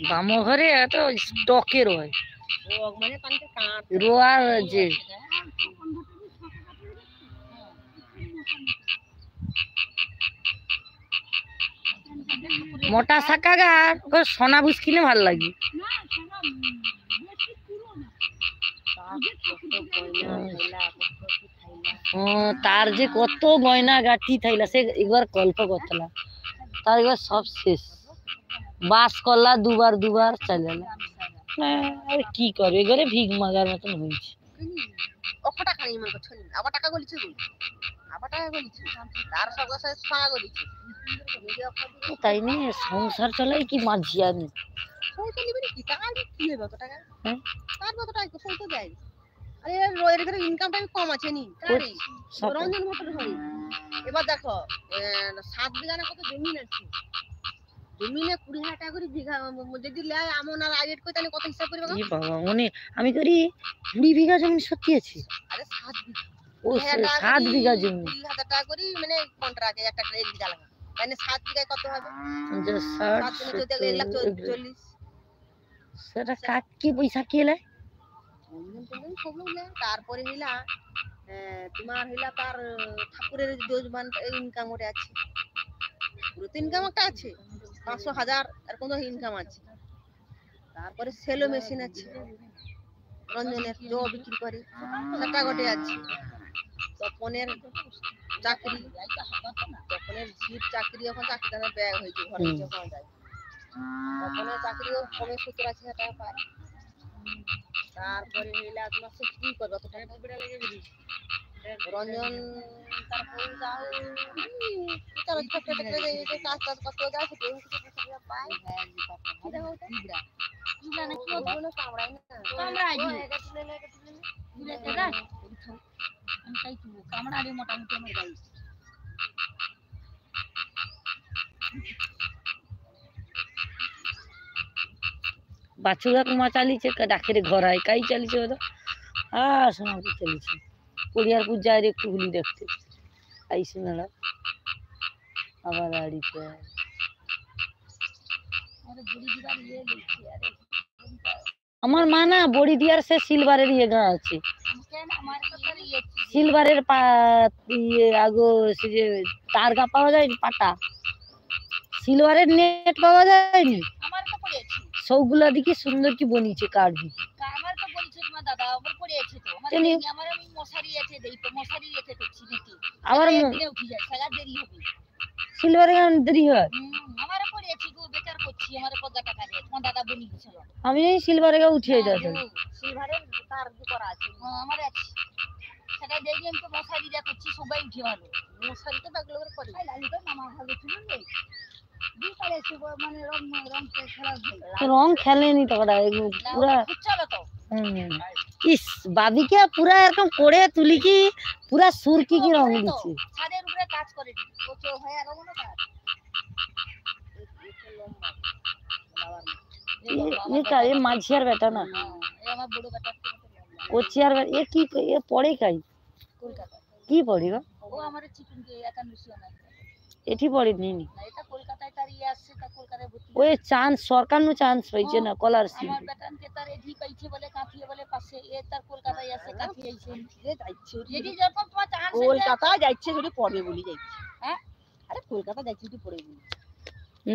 বাম ঘরে এত স্টকে রয় রোয়ার যে মোটা শাকা গাছ সোনা বুঝ কিনে ভাল লাগে তার যে কত গয়না গাঠি থাইলা সে একবার গল্প করতলা তার এবার সব শেষ বাস করলা দুবার চলে আর কি করবে এবারে ভিগ মাগার মতন হয়েছে তাই নিয়ে সংসার চলাই কি মাঝিয়া নেই কম আছে নি রঞ্জন ভট্টের ঘরে এবার দেখো 7 বিঘা না কত জমি আছে জমিনে 20,000 টাকা করে বিঘা যদি লেয় আমন আর আইরেট কই তাহলে কত হিসাব করবে ই বাবা মনে আমি করি 20 বিঘা জমি সত্যি আছে আরে 7 বিঘা ও 7 বিঘা জমি 20,000 টাকা করে মানে কন্ট্রাক্টে একটা এক বিঘা লাগা মানে 7 বিঘায় কত হবে 60 সেটা কাট কি পয়সা কি এলে তারপরে হইলা তোমার হইলা তার ঠাকুরের যজমান ইনকাম ওটা আছে পুরো ইনকাম একটা আছে 500,000 আর কোন ইনকাম আছে তারপরে সেলো মেশিন আছে রঞ্জনের জো বিক্রি করে সেটা গোটে আছে তপনের চাকরি তপনের জিপ চাকরি এখন চাকরিটা ব্যাগ হয়েছে ঘরে যখন যায় তপনের চাকরিও কমে 70,000 টাকা পায় তারপরে হইলা তোমার সে কি করবে অত টাকা বিড়া লেগে গেলি রঞ্জন তারপরে যাও তার ছোট ছোট যে কাজ কত যায় সে কিছু কিছু পায় হ্যাঁ কি দেখো বিড়া বিড়া না কি ওগুলো কামড়ায় না কামড়ায় দিলে দিলে আমি তাই তো কামড়ালে মোটামুটি আমার গাই বাছুরা কুমা চালিছে ডাকের ঘর আয় কাই চালিছে ওটা শোনা চালিছে পরিয়ারপুর যায় একটু গুলি দেখতে আইসি মেলা আবার আড়িতে আমার মা না বড়ি দিয়ার সে সিলভারের ইয়ে গা আছে সিলভারের ইয়ে আগো সে যে তার গা পাওয়া যায় পাটা সিলভারের নেট পাওয়া যায়নি সবগুলা দিকে সুন্দর কি বনিছে কার দিকে আমার তো বলছে তোমার দাদা আমার পড়ে আছে তো আমার আমি মশারি আছে দেই তো মশারি রেখে দিচ্ছি নাকি আবার দিনে উঠে যায় সারা দেরি হবে সিলভারে দেরি হয় আমারে পড়ে আছে গো বেকার করছি আমারে 50 টাকা দিয়ে তোমার দাদা বনি গেছিল আমি এই সিলভারে গা উঠিয়ে দাও সিলভারের তার দি করা আছে আমার আছে সেটা দেখি আমি তো মশারি দিয়ে করছি সবাই উঠে ভালো মশারি তো বাগলো করে করে লালি তো মামা ভালো ছিল না রং খেলেনি তো পুরা ইস বাবিকে পুরা এরকম করে তুলি কি পুরা সুরকি কি রং দিচ্ছে ছাদের উপরে কাজ করে দি ও তো হয় আর মনে কাজ ये का ये माझियार बेटा ना ये আমার বড় বেটা ও চিয়ার এ কি এ পড়ে কাই কলকাতা কি পড়িবা ও আমারে চিকেন কে একান্নশিয়া না এটি পড়িনি নি না এটা কলকাতায় তার ইয়ে আসছে তা কলকাতায় ভর্তি ওই চান্স সরকার নো চান্স পাইছে না স্কলারশিপ আমার বেটান কে তার এডি পাইছে বলে কাফিয়ে বলে পাশে এ তার কলকাতায় আসছে কাফিয়ে আইছে এ যাইছে এডি যখন তোমার চান্স কলকাতা যাইছে যদি পড়বে বলি যাইছে হ্যাঁ আরে কলকাতা যাইছে যদি পড়বে বলি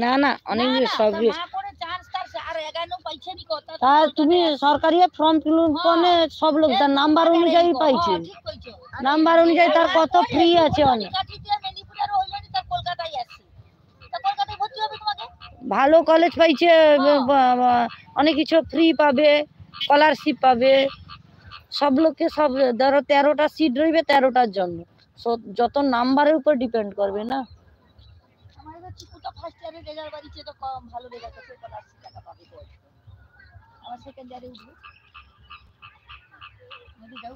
না না অনেক সব না পড়ে চান্স তার আর এগানো পাইছে নি কথা তার তুমি সরকারি ফর্ম ফিল করলে সব লোক তার নাম্বার অনুযায়ী পাইছে ঠিক কইছো নাম্বার অনুযায়ী তার কত ফ্রি আছে অনেক কাটিতে মেনিপুরের হইলনি তার কলকাতায় আসছে তা কলকাতায় ভর্তি হবে তোমাকে ভালো কলেজ পাইছে অনেক কিছু ফ্রি পাবে স্কলারশিপ পাবে সব লোককে সব ধরো 13টা সিট রইবে 13টার জন্য যত নাম্বারের উপর ডিপেন্ড করবে না আমাদের চিকুটা ফার্স্ট ইয়ারে রেজাল্ট বাড়িছে তো কম ভালো রেজাল্ট আছে স্কলারশিপ টাকা পাবে তো আমার সেকেন্ড ইয়ারে উঠবে যদি যাও